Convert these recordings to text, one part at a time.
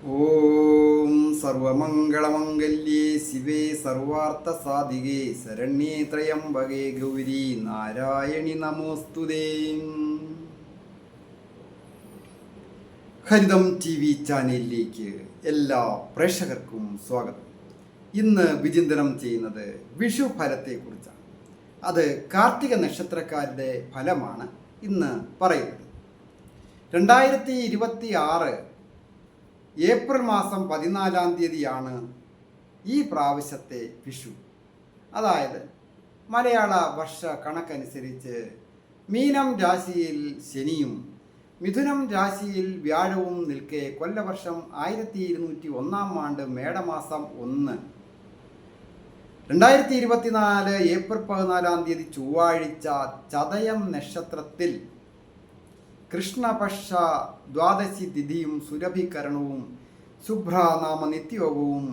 ഓം സർവമംഗളമംഗല്യേ ശിവേ സർവാർത്ഥസാധികേ ശരണ്യേ ത്രയംബകേ ഗൗരി നാരായണി നമോസ്തുതേ. ഹരിതം TV ചാനലിലേക്ക് എല്ലാ പ്രേക്ഷകർക്കും സ്വാഗതം. ഇന്ന് വിചിന്തനം ചെയ്യുന്നത് വിഷു ഫലത്തെക്കുറിച്ചാണ്. അത് കാർത്തിക നക്ഷത്രക്കാരുടെ ഫലമാണ് ഇന്ന് പറയുന്നത്. 2026 ഏപ്രിൽ മാസം 14-ാം തീയതിയാണ് ഈ പ്രാവശ്യത്തെ വിഷു. അതായത് മലയാള വർഷ കണക്കനുസരിച്ച് മീനം രാശിയിൽ ശനിയും മിഥുനം രാശിയിൽ വ്യാഴവും നിൽക്കെ കൊല്ലവർഷം 1201 ആണ്ട് മേടമാസം 1 2024 ഏപ്രിൽ 14-ാം തീയതി ചൊവ്വാഴ്ച ചതയം നക്ഷത്രത്തിൽ കൃഷ്ണപക്ഷ ദ്വാദശി തിഥിയും സുരഭികരണവും ശുഭ്രനാമ നിത്യയോഗവും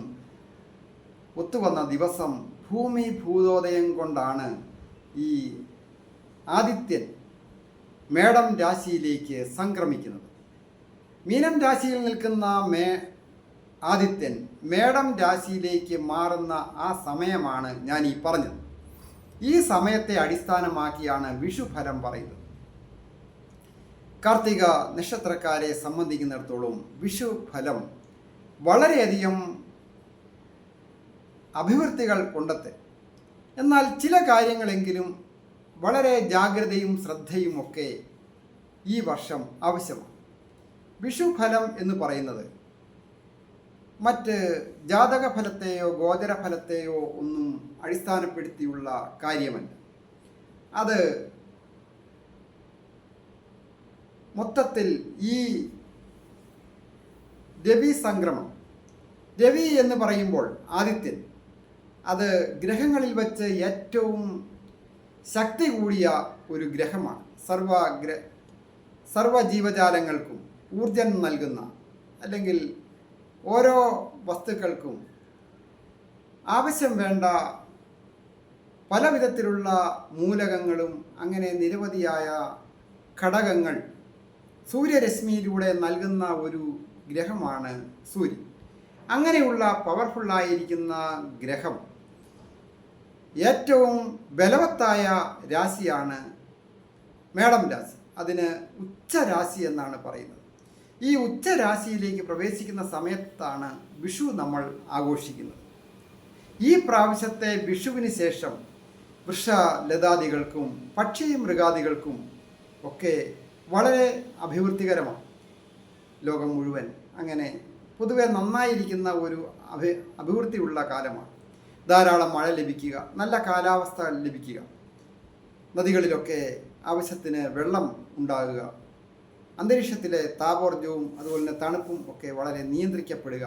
ഒത്തുവന്ന ദിവസം ഭൂമി ഭൂതോദയം കൊണ്ടാണ് ഈ ആദിത്യൻ മേടം രാശിയിലേക്ക് സംക്രമിക്കുന്നത്. മീനം രാശിയിൽ നിൽക്കുന്ന ആദിത്യൻ മേടം രാശിയിലേക്ക് മാറുന്ന ആ സമയമാണ് ഞാൻ ഈ പറഞ്ഞത്. ഈ സമയത്തെ അടിസ്ഥാനമാക്കിയാണ് വിഷു ഫലം പറയുന്നത്. കാർത്തിക നക്ഷത്രക്കാരെ സംബന്ധിക്കുന്നിടത്തോളം വിഷു ഫലം വളരെയധികം അഭിവൃദ്ധികൾ കൊണ്ടെത്തി. എന്നാൽ ചില കാര്യങ്ങളെങ്കിലും വളരെ ജാഗ്രതയും ശ്രദ്ധയും ഒക്കെ ഈ വർഷം ആവശ്യമാണ്. വിഷു ഫലം എന്ന് പറയുന്നത് മറ്റ് ജാതക ഫലത്തെയോ ഗോചര ഫലത്തെയോ ഒന്നും അടിസ്ഥാനപ്പെടുത്തിയുള്ള കാര്യമല്ല. അത് മൊത്തത്തിൽ ഈ രവി സംക്രമം, രവി എന്ന് പറയുമ്പോൾ ആദിത്യൻ, അത് ഗ്രഹങ്ങളിൽ വച്ച് ഏറ്റവും ശക്തി കൂടിയ ഒരു ഗ്രഹമാണ്. സർവ ജീവജാലങ്ങൾക്കും ഊർജം നൽകുന്ന, അല്ലെങ്കിൽ ഓരോ വസ്തുക്കൾക്കും ആവശ്യം വേണ്ട പല വിധത്തിലുള്ള മൂലകങ്ങളും അങ്ങനെ നിരവധിയായ ഘടകങ്ങൾ സൂര്യരശ്മിയിലൂടെ നൽകുന്ന ഒരു ഗ്രഹമാണ് സൂര്യൻ. അങ്ങനെയുള്ള പവർഫുള്ളായിരിക്കുന്ന ഗ്രഹം ഏറ്റവും ബലവത്തായ രാശിയാണ് മേടം രാശി. അതിന് ഉച്ചരാശി എന്നാണ് പറയുന്നത്. ഈ ഉച്ചരാശിയിലേക്ക് പ്രവേശിക്കുന്ന സമയത്താണ് വിഷു നമ്മൾ ആഘോഷിക്കുന്നത്. ഈ പ്രാവശ്യത്തെ വിഷുവിന് ശേഷം വൃക്ഷലതാദികൾക്കും പക്ഷി മൃഗാദികൾക്കും ഒക്കെ വളരെ അഭിവൃദ്ധികരമാണ്. ലോകം മുഴുവൻ അങ്ങനെ പൊതുവെ നന്നായിരിക്കുന്ന ഒരു അഭിവൃദ്ധിയുള്ള കാലമാണ്. ധാരാളം മഴ ലഭിക്കുക, നല്ല കാലാവസ്ഥ ലഭിക്കുക, നദികളിലൊക്കെ ആവശ്യത്തിന് വെള്ളം ഉണ്ടാകുക, അന്തരീക്ഷത്തിലെ താപോർജ്ജവും അതുപോലെ തന്നെ തണുപ്പും ഒക്കെ വളരെ നിയന്ത്രിക്കപ്പെടുക,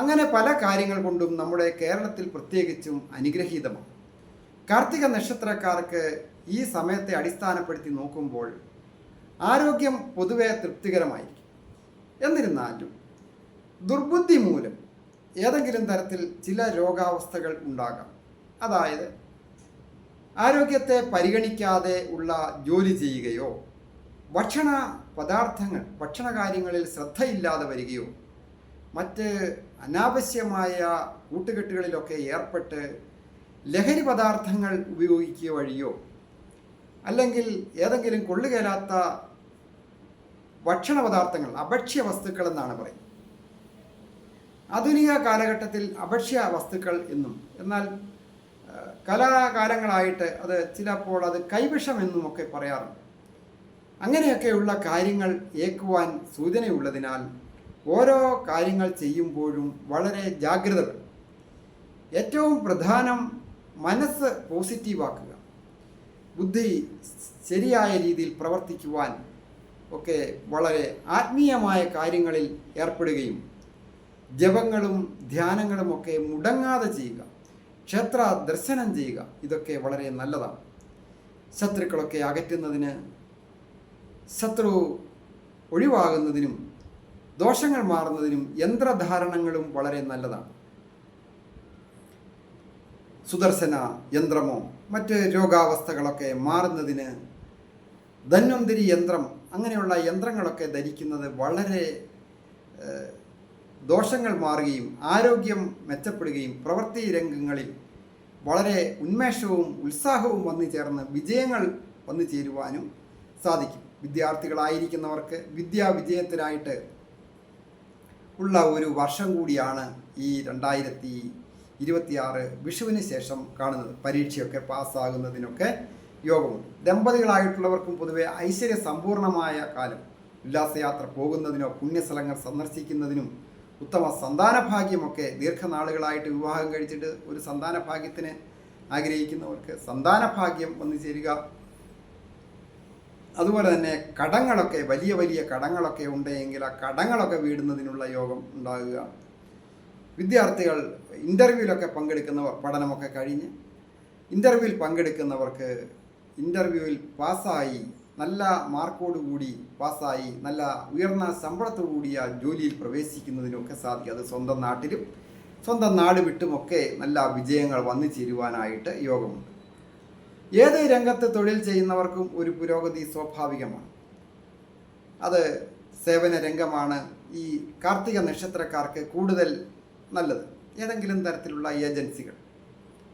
അങ്ങനെ പല കാര്യങ്ങൾ കൊണ്ടും നമ്മുടെ കേരളത്തിൽ പ്രത്യേകിച്ചും അനുഗ്രഹീതമാണ്. കാർത്തിക നക്ഷത്രക്കാർക്ക് ഈ സമയത്തെ അടിസ്ഥാനപ്പെടുത്തി നോക്കുമ്പോൾ ആരോഗ്യം പൊതുവെ തൃപ്തികരമായിരിക്കും. എന്നിരുന്നാലും ദുർബുദ്ധി മൂലം ഏതെങ്കിലും തരത്തിൽ ചില രോഗാവസ്ഥകൾ ഉണ്ടാകാം. അതായത് ആരോഗ്യത്തെ പരിഗണിക്കാതെ ഉള്ള ജോലി ചെയ്യുകയോ ഭക്ഷണകാര്യങ്ങളിൽ ശ്രദ്ധയില്ലാതെ വരികയോ മറ്റ് അനാവശ്യമായ കൂട്ടുകെട്ടുകളിലൊക്കെ ഏർപ്പെട്ട് ലഹരി പദാർത്ഥങ്ങൾ ഉപയോഗിക്കുക വഴിയോ അല്ലെങ്കിൽ ഏതെങ്കിലും കൊള്ളുകേലാത്ത ഭക്ഷണ പദാർത്ഥങ്ങൾ, അഭക്ഷ്യ വസ്തുക്കൾ എന്നാണ് പറയുന്നത്. ആധുനിക കാലഘട്ടത്തിൽ അഭക്ഷ്യ വസ്തുക്കൾ എന്നും, എന്നാൽ കലാകാലങ്ങളായിട്ട് അത് ചിലപ്പോൾ അത് കൈവിഷം എന്നുമൊക്കെ പറയാറുണ്ട്. അങ്ങനെയൊക്കെയുള്ള കാര്യങ്ങൾ ഏൽക്കുവാൻ സൂചനയുള്ളതിനാൽ ഓരോ കാര്യങ്ങൾ ചെയ്യുമ്പോഴും വളരെ ജാഗ്രത വേണം. ഏറ്റവും പ്രധാനം മനസ്സ് പോസിറ്റീവാക്കുക, ബുദ്ധി ശരിയായ രീതിയിൽ പ്രവർത്തിക്കുവാൻ ഒക്കെ വളരെ ആത്മീയമായ കാര്യങ്ങളിൽ ഏർപ്പെടുകയും ജപങ്ങളും ധ്യാനങ്ങളും ഒക്കെ മുടങ്ങാതെ ചെയ്യുക, ക്ഷേത്ര ദർശനം ചെയ്യുക, ഇതൊക്കെ വളരെ നല്ലതാണ്. ശത്രുക്കളൊക്കെ അകറ്റുന്നതിന്, ശത്രു ഒഴിവാകുന്നതിനും ദോഷങ്ങൾ മാറുന്നതിനും യന്ത്രധാരണങ്ങളും വളരെ നല്ലതാണ്. സുദർശന യന്ത്രമോ മറ്റ് രോഗാവസ്ഥകളൊക്കെ മാറുന്നതിന് ധന്വന്തരി യന്ത്രം, അങ്ങനെയുള്ള യന്ത്രങ്ങളൊക്കെ ധരിക്കുന്നത് വളരെ ദോഷങ്ങൾ മാറുകയും ആരോഗ്യം മെച്ചപ്പെടുകയും പ്രവൃത്തി രംഗങ്ങളിൽ വളരെ ഉന്മേഷവും ഉത്സാഹവും വന്നു ചേർന്ന് വിജയങ്ങൾ വന്നു ചേരുവാനും സാധിക്കും. വിദ്യാർത്ഥികളായിരിക്കുന്നവർക്ക് വിദ്യാവിജയത്തിനായിട്ട് ഉള്ള ഒരു വർഷം കൂടിയാണ് ഈ 2026 വിഷുവിന് ശേഷം കാണുന്നത്. പരീക്ഷയൊക്കെ പാസ്സാകുന്നതിനൊക്കെ യോഗമുണ്ട്. ദമ്പതികളായിട്ടുള്ളവർക്കും പൊതുവെ ഐശ്വര്യ സമ്പൂർണമായ കാലം. ഉല്ലാസയാത്ര പോകുന്നതിനോ പുണ്യസ്ഥലങ്ങൾ സന്ദർശിക്കുന്നതിനും ഉത്തമ സന്താനഭാഗ്യമൊക്കെ ദീർഘനാളുകളായിട്ട് വിവാഹം കഴിച്ചിട്ട് ഒരു സന്താനഭാഗ്യത്തിന് ആഗ്രഹിക്കുന്നവർക്ക് സന്താനഭാഗ്യം വന്നു ചേരുക. അതുപോലെ തന്നെ കടങ്ങളൊക്കെ വലിയ വലിയ കടങ്ങളൊക്കെ ഉണ്ടെങ്കിൽ ആ കടങ്ങളൊക്കെ വീടുന്നതിനുള്ള യോഗം ഉണ്ടാകുക. വിദ്യാർത്ഥികൾ ഇൻ്റർവ്യൂവിലൊക്കെ പങ്കെടുക്കുന്നവർ പഠനമൊക്കെ കഴിഞ്ഞ് ഇൻ്റർവ്യൂവിൽ പങ്കെടുക്കുന്നവർക്ക് ഇൻ്റർവ്യൂവിൽ പാസ്സായി നല്ല മാർക്കോടുകൂടി പാസ്സായി നല്ല ഉയർന്ന ശമ്പളത്തോടുകൂടിയ ജോലിയിൽ പ്രവേശിക്കുന്നതിനൊക്കെ സാധിക്കും. അത് സ്വന്തം നാട്ടിലും സ്വന്തം നാട് വിട്ടുമൊക്കെ നല്ല വിജയങ്ങൾ വന്നു ചേരുവാനായിട്ട് യോഗമുണ്ട്. ഏത് രംഗത്ത് തൊഴിൽ ചെയ്യുന്നവർക്കും ഒരു പുരോഗതി സ്വാഭാവികമാണ്. അത് സേവന രംഗമാണ് ഈ കാർത്തിക നക്ഷത്രക്കാർക്ക് കൂടുതൽ നല്ലത്. ഏതെങ്കിലും തരത്തിലുള്ള ഏജൻസികൾ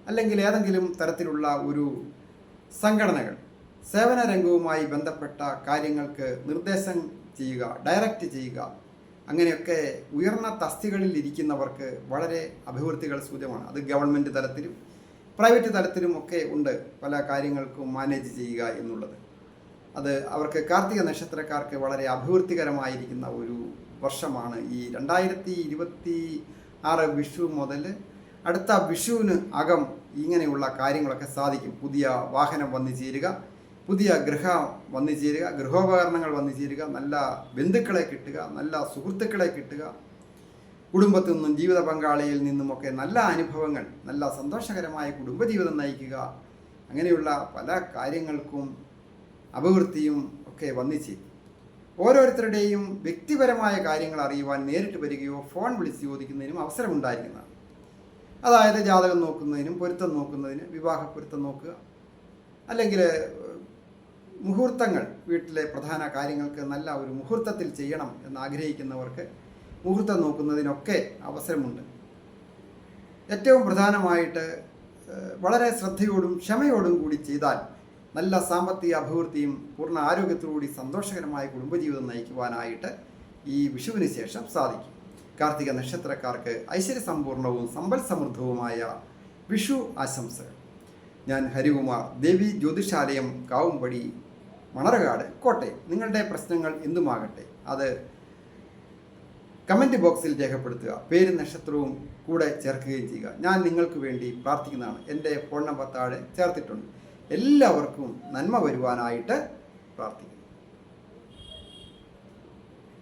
അല്ലെങ്കിൽ ഏതെങ്കിലും തരത്തിലുള്ള ഒരു സംഘടനകൾ സേവന രംഗവുമായി ബന്ധപ്പെട്ട കാര്യങ്ങൾക്ക് നിർദ്ദേശം ചെയ്യുക, ഡയറക്റ്റ് ചെയ്യുക, അങ്ങനെയൊക്കെ ഉയർന്ന തസ്തികളിൽ ഇരിക്കുന്നവർക്ക് വളരെ അഭിവൃദ്ധികൾ സൂചകമാണ്. അത് ഗവൺമെൻറ് തലത്തിലും പ്രൈവറ്റ് തലത്തിലുമൊക്കെ ഉണ്ട് പല കാര്യങ്ങൾക്കും മാനേജ് ചെയ്യുക എന്നുള്ളത്. അത് അവർക്ക് കാർത്തിക നക്ഷത്രക്കാർക്ക് വളരെ അഭിവൃദ്ധികരമായിരിക്കുന്ന ഒരു വർഷമാണ് ഈ 2026 വിഷു മുതൽ അടുത്ത വിഷുവിന് അകം ഇങ്ങനെയുള്ള കാര്യങ്ങളൊക്കെ സാധിക്കും. പുതിയ വാഹനം വന്നു ചേരുക, പുതിയ ഗൃഹം വന്നു ചേരുക, ഗൃഹോപകരണങ്ങൾ വന്നു ചേരുക, നല്ല ബന്ധുക്കളെ കിട്ടുക, നല്ല സുഹൃത്തുക്കളെ കിട്ടുക, കുടുംബത്തിൽ നിന്നും ജീവിത പങ്കാളിയിൽ നിന്നുമൊക്കെ നല്ല അനുഭവങ്ങൾ, നല്ല സന്തോഷകരമായ കുടുംബജീവിതം നയിക്കുക, അങ്ങനെയുള്ള പല കാര്യങ്ങൾക്കും അഭിവൃദ്ധിയും ഒക്കെ വന്നു ചേരും. ഓരോരുത്തരുടെയും വ്യക്തിപരമായ കാര്യങ്ങൾ അറിയുവാൻ നേരിട്ട് വരികയോ ഫോൺ വിളിച്ച് ചോദിക്കുന്നതിനും അവസരമുണ്ടായിരിക്കുന്നതാണ്. അതായത് ജാതകം നോക്കുന്നതിനും പൊരുത്തം നോക്കുന്നതിന് വിവാഹ പൊരുത്തം നോക്കുക, അല്ലെങ്കിൽ മുഹൂർത്തങ്ങൾ വീട്ടിലെ പ്രധാന കാര്യങ്ങൾക്ക് നല്ല ഒരു മുഹൂർത്തത്തിൽ ചെയ്യണം എന്നാഗ്രഹിക്കുന്നവർക്ക് മുഹൂർത്തം നോക്കുന്നതിനൊക്കെ അവസരമുണ്ട്. ഏറ്റവും പ്രധാനമായിട്ട് വളരെ ശ്രദ്ധയോടും ക്ഷമയോടും കൂടി ചെയ്താൽ നല്ല സാമ്പത്തിക അഭിവൃദ്ധിയും പൂർണ്ണ ആരോഗ്യത്തോടുകൂടി സന്തോഷകരമായ കുടുംബജീവിതം നയിക്കുവാനായിട്ട് ഈ വിഷുവിന് ശേഷം സാധിക്കും. കാർത്തിക നക്ഷത്രക്കാർക്ക് ഐശ്വര്യസമ്പൂർണവും സമ്പൽ സമൃദ്ധവുമായ വിഷു ആശംസകൾ. ഞാൻ ഹരികുമാർ, ദേവി ജ്യോതിഷാലയം, കാവുംപടി, മണർകാട്, കോട്ടയം. നിങ്ങളുടെ പ്രശ്നങ്ങൾ എന്തുമാകട്ടെ അത് കമൻറ്റ് ബോക്സിൽ രേഖപ്പെടുത്തുക. പേരും നക്ഷത്രവും കൂടെ ചേർക്കുകയും ചെയ്യുക. ഞാൻ നിങ്ങൾക്ക് വേണ്ടി പ്രാർത്ഥിക്കുന്നതാണ്. എൻ്റെ ഫോൺ നമ്പർ താഴെ ചേർത്തിട്ടുണ്ട്. എല്ലാവർക്കും നന്മ വരുവാനായിട്ട് പ്രാർത്ഥിക്കുന്നു.